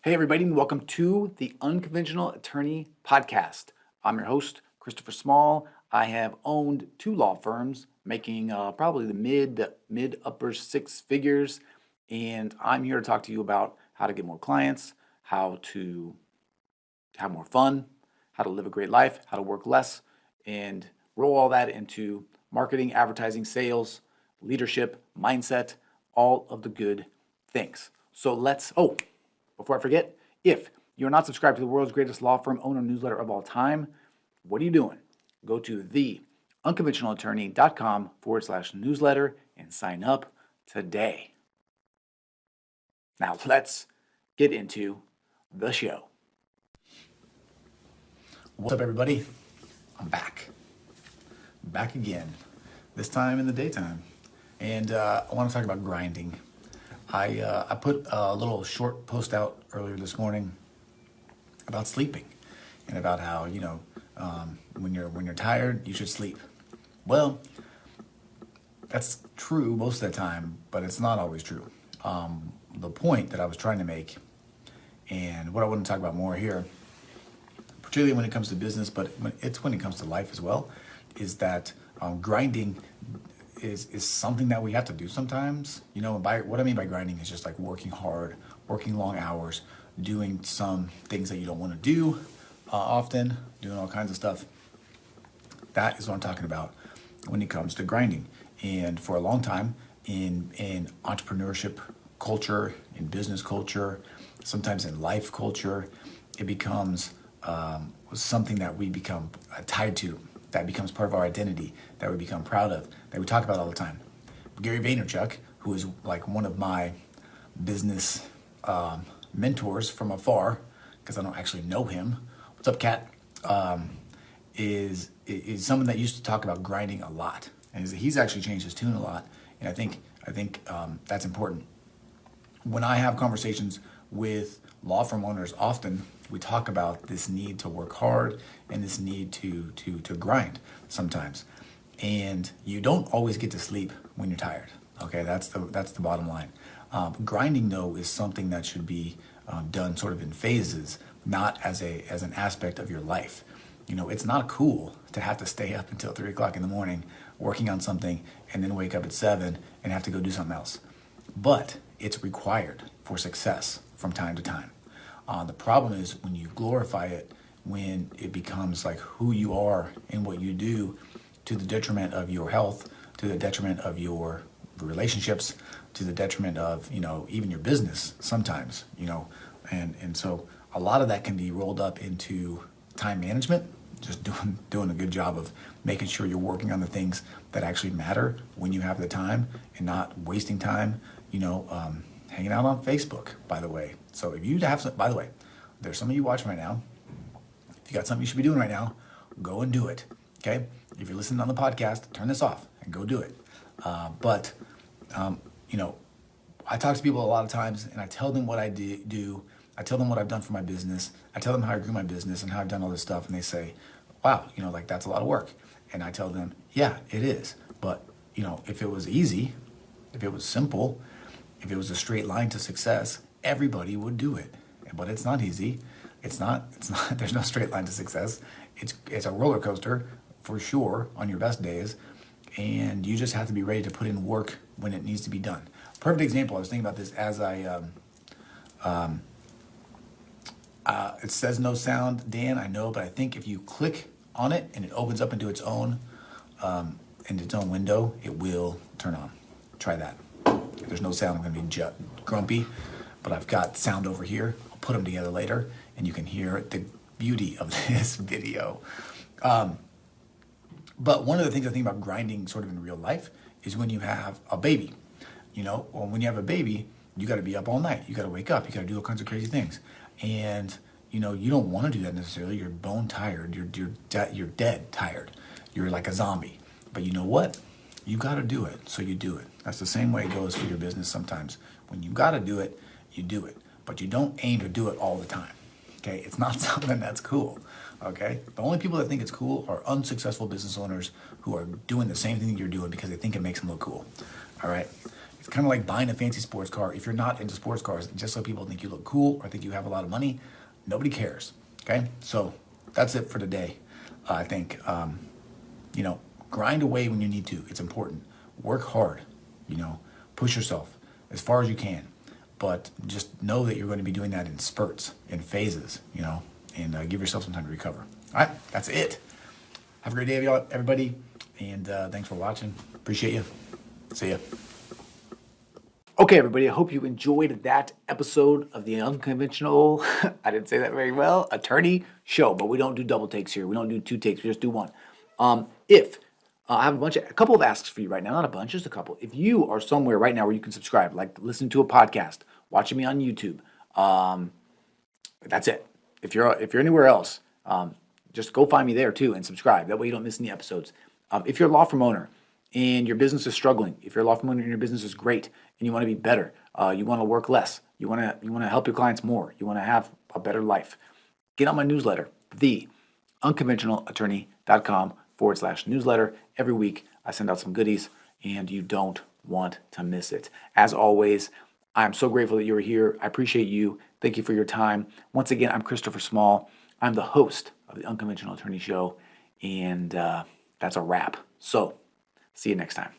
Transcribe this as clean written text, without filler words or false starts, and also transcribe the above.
Hey, everybody, and welcome to the Unconventional Attorney Podcast. I'm your host, Christopher Small. I have owned two law firms, making probably the mid upper six figures, and I'm here to talk to you about how to get more clients, how to have more fun, how to live a great life, how to work less, and roll all that into marketing, advertising, sales, leadership, mindset, all of the good things. So before I forget, if you're not subscribed to the world's greatest law firm owner newsletter of all time, what are you doing? Go to theunconventionalattorney.com/newsletter and sign up today. Now let's get into the show. What's up, everybody? I'm back again, this time in the daytime. And I want to talk about grinding. I put a little short post out earlier this morning about sleeping and about how, when you're tired, you should sleep. Well, that's true most of the time, but it's not always true. The point that I was trying to make, and what I want to talk about more here, particularly when it comes to business, but when it comes to life as well, is that grinding is something that we have to do sometimes. What I mean by grinding is just like working hard, working long hours, doing some things that you don't want to do often, doing all kinds of stuff. That is what I'm talking about when it comes to grinding. And for a long time in entrepreneurship culture, in business culture, sometimes in life culture, it becomes something that we become tied to, that becomes part of our identity, that we become proud of, that we talk about all the time. Gary Vaynerchuk, who is like one of my business mentors from afar, because I don't actually know him. What's up, Kat? Is someone that used to talk about grinding a lot, and he's actually changed his tune a lot. And I think that's important. When I have conversations with law firm owners, often we talk about this need to work hard and this need to grind sometimes. And you don't always get to sleep when you're tired. Okay, that's the bottom line. Grinding, though, is something that should be done sort of in phases, not as an aspect of your life. It's not cool to have to stay up until 3 o'clock in the morning working on something and then wake up at 7 and have to go do something else. But it's required for success from time to time. The problem is when you glorify it, when it becomes like who you are and what you do, to the detriment of your health, to the detriment of your relationships, to the detriment of, even your business sometimes, and so a lot of that can be rolled up into time management, just doing a good job of making sure you're working on the things that actually matter when you have the time and not wasting time, hanging out on Facebook, by the way. So if you have some, by the way, there's some of you watching right now. If you got something you should be doing right now, go and do it. Okay? If you're listening on the podcast, turn this off and go do it. But I talk to people a lot of times and I tell them what I do. I tell them what I've done for my business. I tell them how I grew my business and how I've done all this stuff. And they say, wow, that's a lot of work. And I tell them, yeah, it is. But, if it was easy, if it was simple, if it was a straight line to success, everybody would do it. But it's not easy. It's not, there's no straight line to success. It's a roller coaster for sure on your best days. And you just have to be ready to put in work when it needs to be done. Perfect example, I was thinking about this as it says no sound, Dan, I know, but I think if you click on it and it opens up into its own window, it will turn on. Try that. If there's no sound, I'm going to be grumpy, but I've got sound over here. I'll put them together later, and you can hear the beauty of this video. But one of the things I think about grinding sort of in real life is when you have a baby. When you have a baby, you got to be up all night. You got to wake up. You got to do all kinds of crazy things. And, you don't want to do that necessarily. You're bone tired. You're dead tired. You're like a zombie. But you know what? You got to do it, so you do it. That's the same way it goes for your business sometimes. When you got to do it, you do it. But you don't aim to do it all the time. Okay? It's not something that's cool. Okay? The only people that think it's cool are unsuccessful business owners who are doing the same thing that you're doing because they think it makes them look cool. All right? It's kind of like buying a fancy sports car. If you're not into sports cars, just so people think you look cool or think you have a lot of money, nobody cares. Okay, so that's it for today. I think grind away when you need to. It's important. Work hard. Push yourself as far as you can, but just know that you're going to be doing that in spurts, in phases. And give yourself some time to recover. All right, that's it. Have a great day, everybody, and thanks for watching. Appreciate you. See ya. Okay, everybody, I hope you enjoyed that episode of the Unconventional, I didn't say that very well, Attorney Show, but we don't do double takes here. We don't do 2 takes, we just do 1. I have a couple of asks for you right now, not a bunch, just a couple. If you are somewhere right now where you can subscribe, like listening to a podcast, watching me on YouTube, that's it. If you're anywhere else, just go find me there too and subscribe. That way you don't miss any episodes. If you're a law firm owner and your business is struggling, if you're a law firm owner and your business is great and you want to be better, you want to work less, you want to help your clients more, you want to have a better life, get on my newsletter, theunconventionalattorney.com/newsletter. Every week I send out some goodies and you don't want to miss it. As always, I'm so grateful that you're here. I appreciate you. Thank you for your time. Once again, I'm Christopher Small. I'm the host of the Unconventional Attorney Show, and that's a wrap. So, see you next time.